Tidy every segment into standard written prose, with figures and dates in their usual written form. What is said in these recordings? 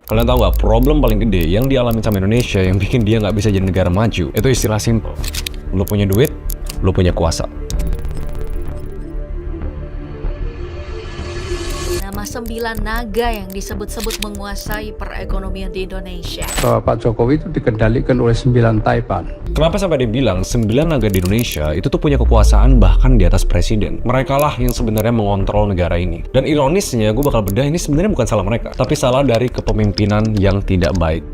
Kalian tahu nggak, problem paling gede yang dialami sama Indonesia yang bikin dia nggak bisa jadi negara maju, itu istilah simple. Lo punya duit, lo punya kuasa. Nama 9 naga yang disebut-sebut menguasai perekonomian di Indonesia. Pak Jokowi itu dikendalikan oleh 9 taipan. Kenapa sampai dia bilang 9 naga di Indonesia itu tuh punya kekuasaan bahkan di atas presiden? Mereka lah yang sebenarnya mengontrol negara ini. Dan ironisnya, gue bakal bedah ini sebenarnya bukan salah mereka, tapi salah dari kepemimpinan yang tidak baik.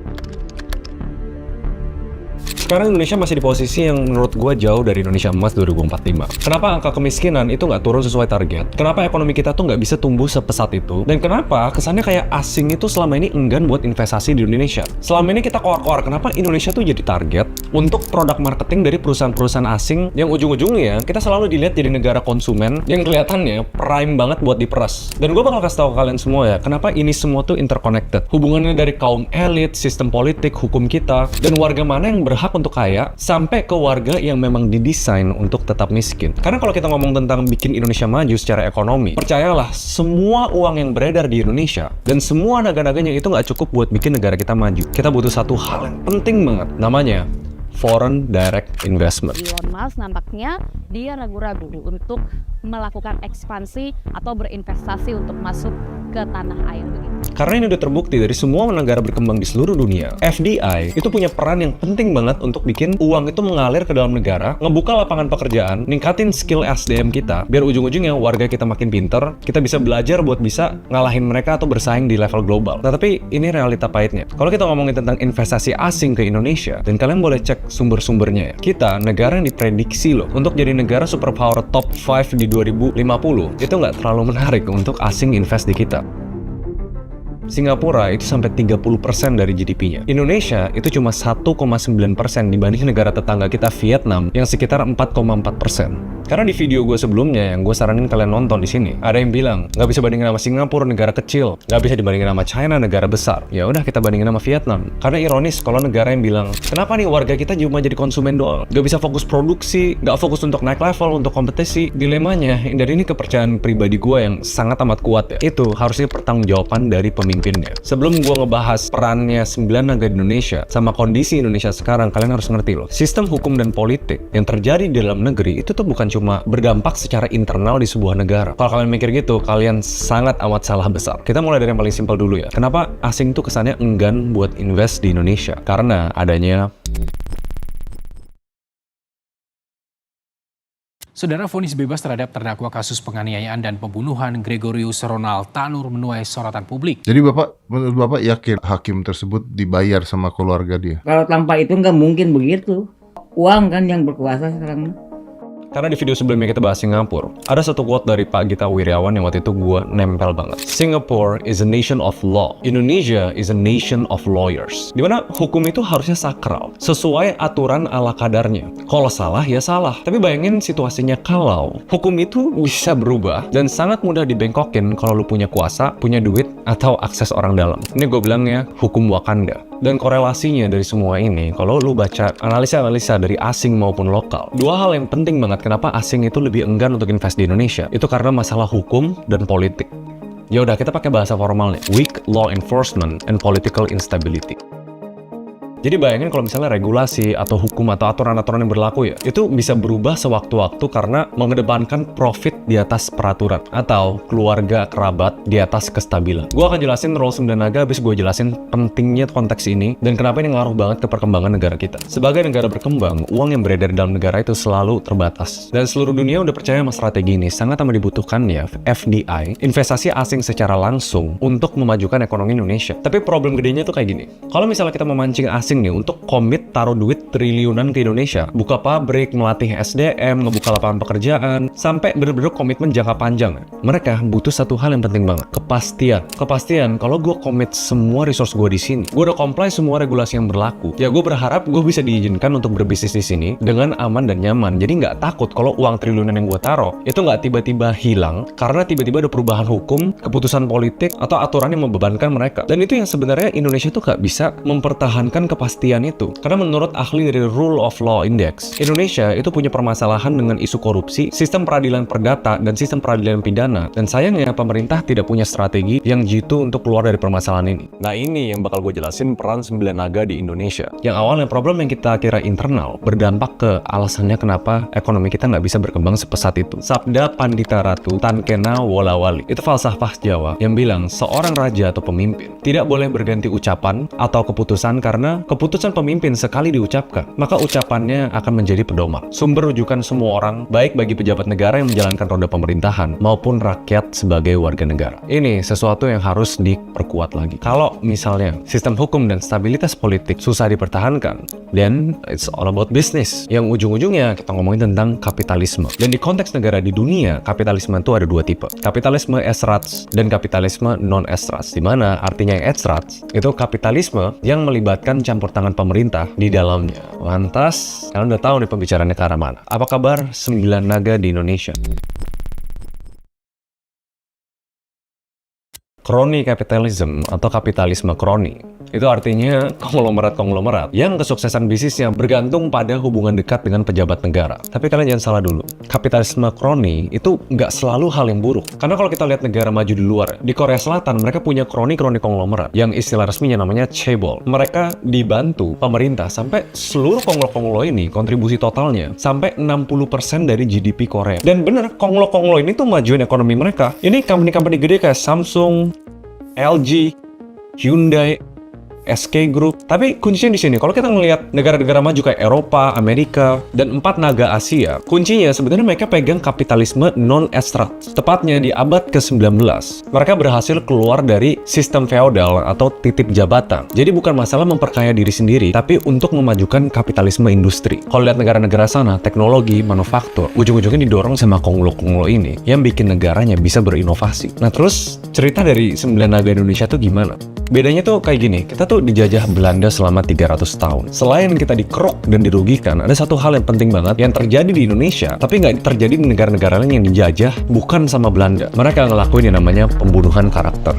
Sekarang Indonesia masih di posisi yang menurut gue jauh dari Indonesia Emas 2045. Kenapa angka kemiskinan itu nggak turun sesuai target? Kenapa ekonomi kita tuh nggak bisa tumbuh sepesat itu? Dan kenapa kesannya kayak asing itu selama ini enggan buat investasi di Indonesia? Selama ini kita koar-koar, kenapa Indonesia tuh jadi target untuk produk marketing dari perusahaan-perusahaan asing yang ujung-ujungnya kita selalu dilihat jadi negara konsumen yang kelihatannya prime banget buat diperas. Dan gue bakal kasih tahu kalian semua ya, kenapa ini semua tuh interconnected. Hubungannya dari kaum elit, sistem politik, hukum kita, dan warga mana yang berhak untuk kaya, sampai ke warga yang memang didesain untuk tetap miskin. Karena kalau kita ngomong tentang bikin Indonesia maju secara ekonomi, percayalah, semua uang yang beredar di Indonesia dan semua naga-naganya itu nggak cukup buat bikin negara kita maju. Kita butuh satu hal yang penting banget, namanya foreign direct investment. Elon Musk nampaknya dia ragu-ragu untuk melakukan ekspansi atau berinvestasi untuk masuk ke tanah air begitu. Karena ini udah terbukti dari semua negara berkembang di seluruh dunia, FDI itu punya peran yang penting banget untuk bikin uang itu mengalir ke dalam negara, ngebuka lapangan pekerjaan, ningkatin skill SDM kita, biar ujung-ujungnya warga kita makin pinter, kita bisa belajar buat bisa ngalahin mereka atau bersaing di level global. Nah, tapi ini realita pahitnya. Kalau kita ngomongin tentang investasi asing ke Indonesia, dan kalian boleh cek sumber-sumbernya ya, kita negara yang diprediksi loh untuk jadi negara superpower top 5 di 2050, itu nggak terlalu menarik untuk asing invest di kita. Singapura itu sampai 30% dari GDP-nya. Indonesia itu cuma 1,9% dibanding negara tetangga kita Vietnam yang sekitar 4,4%. Karena di video gue sebelumnya yang gue saranin kalian nonton di sini, ada yang bilang nggak bisa bandingin sama Singapura, negara kecil, nggak bisa dibandingin sama China, negara besar. Ya udah, kita bandingin sama Vietnam. Karena ironis kalau negara yang bilang kenapa nih warga kita cuma jadi konsumen doang, nggak bisa fokus produksi, nggak fokus untuk naik level, untuk kompetisi. Dilemanya dari ini kepercayaan pribadi gue yang sangat amat kuat ya, itu harusnya pertanggungjawaban dari pemimpinnya. Sebelum gue ngebahas perannya 9 naga di Indonesia sama kondisi Indonesia sekarang, kalian harus ngerti loh, sistem hukum dan politik yang terjadi di dalam negeri itu tuh bukan cuma berdampak secara internal di sebuah negara. Kalau kalian mikir gitu, kalian sangat amat salah besar. Kita mulai dari yang paling simpel dulu ya. Kenapa asing tuh kesannya enggan buat invest di Indonesia? Karena adanya Saudara, vonis bebas terhadap terdakwa kasus penganiayaan dan pembunuhan Gregorius Ronald Tanur menuai sorotan publik. Jadi menurut Bapak yakin hakim tersebut dibayar sama keluarga dia? Kalau tanpa itu nggak mungkin begitu. Uang kan yang berkuasa sekarang. Karena di video sebelumnya kita bahas Singapura, ada satu quote dari Pak Gita Wirjawan yang waktu itu gue nempel banget. Singapore is a nation of law. Indonesia is a nation of lawyers. Dimana hukum itu harusnya sakral, sesuai aturan ala kadarnya. Kalau salah, ya salah. Tapi bayangin situasinya kalau hukum itu bisa berubah dan sangat mudah dibengkokin kalau lu punya kuasa, punya duit, atau akses orang dalam. Ini gue bilangnya hukum Wakanda. Dan korelasinya dari semua ini, kalau lu baca analisa-analisa dari asing maupun lokal, dua hal yang penting banget kenapa asing itu lebih enggan untuk invest di Indonesia, itu karena masalah hukum dan politik. Ya udah, kita pakai bahasa formalnya, weak law enforcement and political instability. Jadi bayangin kalau misalnya regulasi atau hukum atau aturan-aturan yang berlaku ya, itu bisa berubah sewaktu-waktu karena mengedepankan profit di atas peraturan atau keluarga kerabat di atas kestabilan. Gue akan jelasin role 9 naga, habis gue jelasin pentingnya konteks ini dan kenapa ini ngaruh banget ke perkembangan negara kita. Sebagai negara berkembang, uang yang beredar di dalam negara itu selalu terbatas. Dan seluruh dunia udah percaya sama strategi ini, sangat amat dibutuhkan ya FDI, investasi asing secara langsung untuk memajukan ekonomi Indonesia. Tapi problem gedenya tuh kayak gini. Kalau misalnya kita memancing asing nih untuk komit taruh duit triliunan ke Indonesia, buka pabrik, melatih SDM, ngebuka lapangan pekerjaan, sampai bener-bener komitmen jangka panjang. Mereka butuh satu hal yang penting banget, kepastian. Kepastian kalau gue komit semua resource gue di sini, gue udah comply semua regulasi yang berlaku, ya gue berharap gue bisa diizinkan untuk berbisnis di sini dengan aman dan nyaman. Jadi nggak takut kalau uang triliunan yang gue taruh itu nggak tiba-tiba hilang karena tiba-tiba ada perubahan hukum, keputusan politik, atau aturan yang membebankan mereka. Dan itu yang sebenarnya Indonesia tuh nggak bisa mempertahankan kepastian itu? Karena menurut ahli dari Rule of Law Index, Indonesia itu punya permasalahan dengan isu korupsi, sistem peradilan perdata, dan sistem peradilan pidana. Dan sayangnya pemerintah tidak punya strategi yang jitu untuk keluar dari permasalahan ini. Nah ini yang bakal gue jelasin peran 9 naga di Indonesia. Yang awalnya problem yang kita kira internal berdampak ke alasannya kenapa ekonomi kita nggak bisa berkembang sepesat itu. Sabda Pandita Ratu Tan Kena Wolawali, itu falsafah Jawa yang bilang seorang raja atau pemimpin tidak boleh berganti ucapan atau keputusan karena keputusan pemimpin sekali diucapkan, maka ucapannya akan menjadi pedoman. Sumber rujukan semua orang, baik bagi pejabat negara yang menjalankan roda pemerintahan maupun rakyat sebagai warga negara. Ini sesuatu yang harus diperkuat lagi. Kalau misalnya sistem hukum dan stabilitas politik susah dipertahankan, then it's all about business. Yang ujung-ujungnya kita ngomongin tentang kapitalisme. Dan di konteks negara di dunia, kapitalisme itu ada dua tipe. Kapitalisme estrats dan kapitalisme non-estrats. Di mana artinya yang estrats itu kapitalisme yang melibatkan campur tangan pemerintah di dalamnya. Lantas, kalian udah tahu nih pembicaraannya ke arah mana. Apa kabar 9 naga di Indonesia? Crony capitalism atau kapitalisme crony itu artinya konglomerat-konglomerat yang kesuksesan bisnisnya bergantung pada hubungan dekat dengan pejabat negara. Tapi kalian jangan salah dulu, kapitalisme crony itu nggak selalu hal yang buruk. Karena kalau kita lihat negara maju di luar, di Korea Selatan mereka punya crony konglomerat yang istilah resminya namanya chaebol. Mereka dibantu pemerintah sampai seluruh konglo ini kontribusi totalnya sampai 60% dari GDP Korea. Dan bener, konglo ini tuh majuin ekonomi mereka. Ini company-company gede kayak Samsung, LG, Hyundai, SK Group. Tapi kuncinya di sini, kalau kita ngelihat negara-negara maju kayak Eropa, Amerika, dan 4 naga Asia, kuncinya sebenarnya mereka pegang kapitalisme non-estrat. Tepatnya di abad ke-19, mereka berhasil keluar dari sistem feodal atau titip jabatan. Jadi bukan masalah memperkaya diri sendiri, tapi untuk memajukan kapitalisme industri. Kalau lihat negara-negara sana, teknologi, manufaktur, ujung-ujungnya didorong sama konglo ini yang bikin negaranya bisa berinovasi. Nah terus, cerita dari 9 naga Indonesia tuh gimana? Bedanya tuh kayak gini, kita tuh dijajah Belanda selama 300 tahun. Selain kita dikeruk dan dirugikan, ada satu hal yang penting banget yang terjadi di Indonesia, tapi nggak terjadi di negara-negara lain yang dijajah bukan sama Belanda. Mereka ngelakuin yang namanya pembunuhan karakter.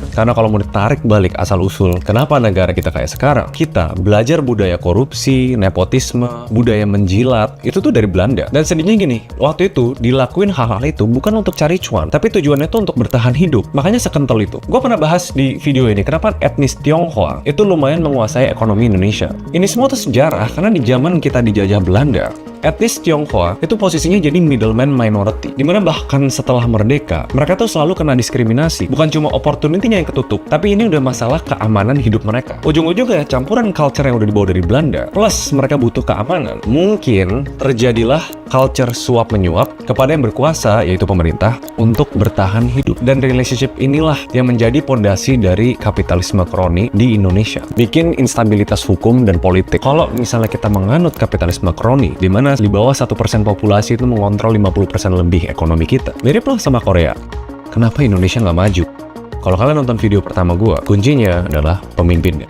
Karena kalau mau ditarik balik asal-usul, kenapa negara kita kayak sekarang? Kita belajar budaya korupsi, nepotisme, budaya menjilat, itu tuh dari Belanda. Dan sedihnya gini, waktu itu dilakuin hal-hal itu bukan untuk cari cuan, tapi tujuannya tuh untuk bertahan hidup. Makanya sekental itu. Gue pernah bahas di video ini, kenapa etnis Tionghoa itu lumayan menguasai ekonomi Indonesia. Ini semua tuh sejarah, karena di zaman kita dijajah Belanda, etnis Tionghoa itu posisinya jadi middleman minority, dimana bahkan setelah merdeka mereka tuh selalu kena diskriminasi. Bukan cuma opportunity-nya yang ketutup, tapi ini udah masalah keamanan hidup mereka. Ujung-ujungnya campuran culture yang udah dibawa dari Belanda plus mereka butuh keamanan, mungkin terjadilah culture suap menyuap kepada yang berkuasa, yaitu pemerintah, untuk bertahan hidup. Dan relationship inilah yang menjadi pondasi dari kapitalisme crony di Indonesia, bikin instabilitas hukum dan politik. Kalau misalnya kita menganut kapitalisme crony, di mana di bawah 1% populasi itu mengontrol 50% lebih ekonomi kita. Mirip lah sama Korea. Kenapa Indonesia nggak maju? Kalau kalian nonton video pertama gue, kuncinya adalah pemimpinnya.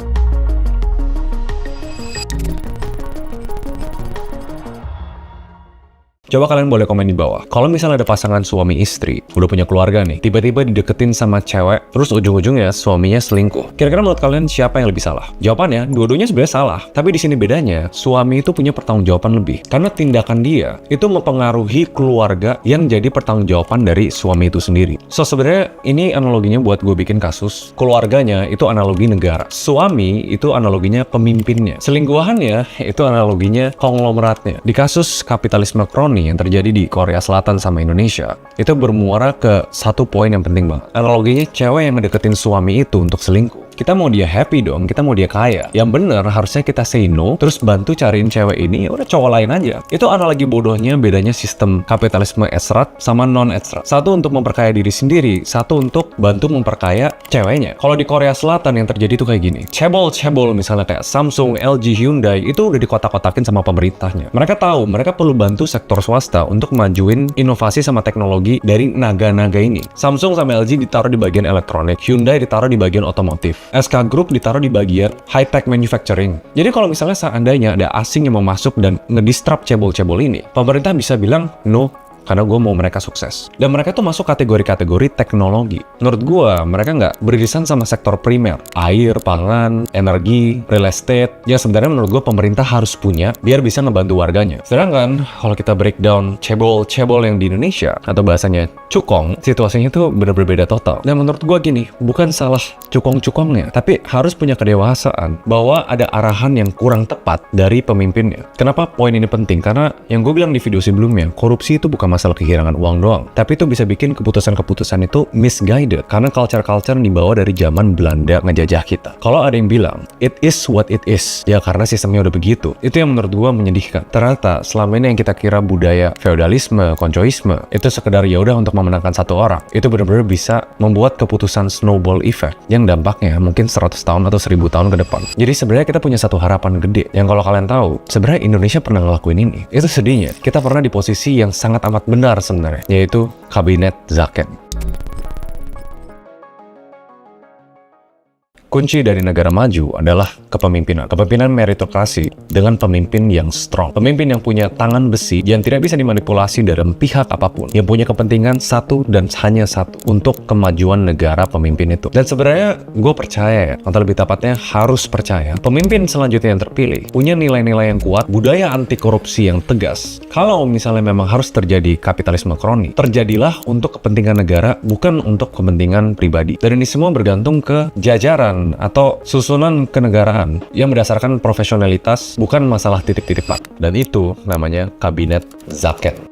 Coba kalian boleh komen di bawah. Kalau misalnya ada pasangan suami istri, udah punya keluarga nih, tiba-tiba dideketin sama cewek, terus ujung-ujungnya suaminya selingkuh. Kira-kira menurut kalian siapa yang lebih salah? Jawabannya, dua-duanya sebenarnya salah. Tapi di sini bedanya, suami itu punya pertanggungjawaban lebih. Karena tindakan dia itu mempengaruhi keluarga yang jadi pertanggungjawaban dari suami itu sendiri. So sebenarnya ini analoginya buat gue bikin kasus. Keluarganya itu analogi negara. Suami itu analoginya pemimpinnya. Selingkuhannya itu analoginya konglomeratnya. Di kasus kapitalisme crony yang terjadi di Korea Selatan sama Indonesia, itu bermuara ke satu poin yang penting banget. Analoginya cewek yang ngedeketin suami itu untuk selingkuh. Kita mau dia happy dong, kita mau dia kaya. Yang bener harusnya kita say no, terus bantu cariin cewek ini, udah cowok lain aja. Itu analogi bodohnya bedanya sistem kapitalisme estrat sama non-estrat. Satu untuk memperkaya diri sendiri, satu untuk bantu memperkaya ceweknya. Kalau di Korea Selatan yang terjadi tuh kayak gini. Cebol misalnya kayak Samsung, LG, Hyundai, itu udah dikotak-kotakin sama pemerintahnya. Mereka tahu, mereka perlu bantu sektor swasta untuk majuin inovasi sama teknologi dari naga-naga ini. Samsung sama LG ditaruh di bagian elektronik, Hyundai ditaruh di bagian otomotif. SK Group ditaruh di bagian high-tech manufacturing. Jadi kalau misalnya seandainya ada asing yang mau masuk dan ngedistrap cebol-cebol ini, pemerintah bisa bilang, no, karena gue mau mereka sukses. Dan mereka tuh masuk kategori-kategori teknologi. Menurut gue, mereka nggak beririsan sama sektor primer, air, pangan, energi, real estate, yang sebenarnya menurut gue pemerintah harus punya biar bisa ngebantu warganya. Sedangkan kalau kita breakdown cebol-cebol yang di Indonesia, atau bahasanya cukong, situasinya tuh bener-bener beda total. Dan menurut gue gini, bukan salah cukong-cukongnya, tapi harus punya kedewasaan bahwa ada arahan yang kurang tepat dari pemimpinnya. Kenapa poin ini penting? Karena yang gue bilang di video sebelumnya, korupsi itu bukan masalah kehilangan uang doang, tapi itu bisa bikin keputusan-keputusan itu misguided karena culture-culture yang dibawa dari zaman Belanda ngejajah kita. Kalau ada yang bilang, it is what it is, ya karena sistemnya udah begitu. Itu yang menurut gue menyedihkan. Ternyata selama ini yang kita kira budaya feodalisme, koncoisme, itu sekedar ya udah untuk memenangkan satu orang. Itu benar-benar bisa membuat keputusan snowball effect yang dampaknya mungkin 100 tahun atau 1000 tahun ke depan. Jadi sebenarnya kita punya satu harapan gede yang kalau kalian tahu, sebenarnya Indonesia pernah ngelakuin ini. Itu sedihnya, kita pernah di posisi yang sangat amat benar sebenarnya, yaitu Kabinet Zaken. Kunci dari negara maju adalah kepemimpinan. Kepemimpinan meritokrasi dengan pemimpin yang strong. Pemimpin yang punya tangan besi, yang tidak bisa dimanipulasi dari pihak apapun. Yang punya kepentingan satu dan hanya satu untuk kemajuan negara pemimpin itu. Dan sebenarnya gue percaya ya, atau lebih tepatnya harus percaya, pemimpin selanjutnya yang terpilih punya nilai-nilai yang kuat, budaya anti korupsi yang tegas. Kalau misalnya memang harus terjadi kapitalisme kroni, terjadilah untuk kepentingan negara, bukan untuk kepentingan pribadi. Dan ini semua bergantung ke jajaran atau susunan kenegaraan yang berdasarkan profesionalitas, bukan masalah titik-titik. Dan itu namanya Kabinet Zaken.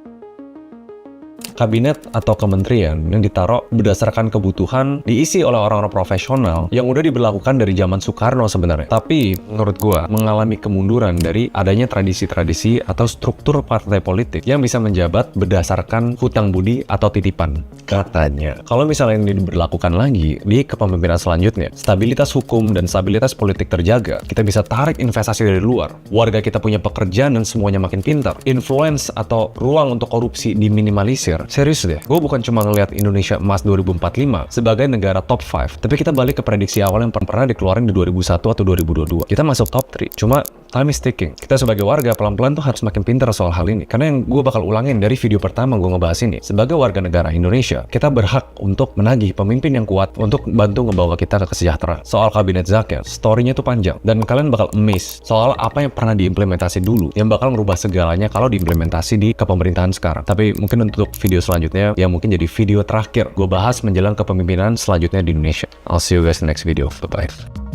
Kabinet atau kementerian yang ditaruh berdasarkan kebutuhan, diisi oleh orang-orang profesional yang udah diberlakukan dari zaman Soekarno sebenarnya. Tapi menurut gua mengalami kemunduran dari adanya tradisi-tradisi atau struktur partai politik yang bisa menjabat berdasarkan hutang budi atau titipan. Katanya, kalau misalnya ini diberlakukan lagi di kepemimpinan selanjutnya, stabilitas hukum dan stabilitas politik terjaga, kita bisa tarik investasi dari luar, warga kita punya pekerjaan dan semuanya makin pintar, influence atau ruang untuk korupsi diminimalisir. Serius deh, gue bukan cuma ngelihat Indonesia emas 2045 sebagai negara top 5, tapi kita balik ke prediksi awal yang pernah dikeluarin di 2001 atau 2022. Kita masuk top 3, cuma time is ticking. Kita sebagai warga pelan-pelan tuh harus makin pintar soal hal ini. Karena yang gue bakal ulangin dari video pertama gue ngebahas ini, sebagai warga negara Indonesia, kita berhak untuk menagih pemimpin yang kuat untuk bantu ngebawa kita ke kesejahteraan. Soal Kabinet Zaken, story-nya tuh panjang, dan kalian bakal amazed soal apa yang pernah diimplementasi dulu, yang bakal merubah segalanya kalau diimplementasi di kepemerintahan sekarang. Tapi mungkin untuk video selanjutnya, yang mungkin jadi video terakhir gue bahas menjelang kepemimpinan selanjutnya di Indonesia. I'll see you guys in the next video. Bye-bye.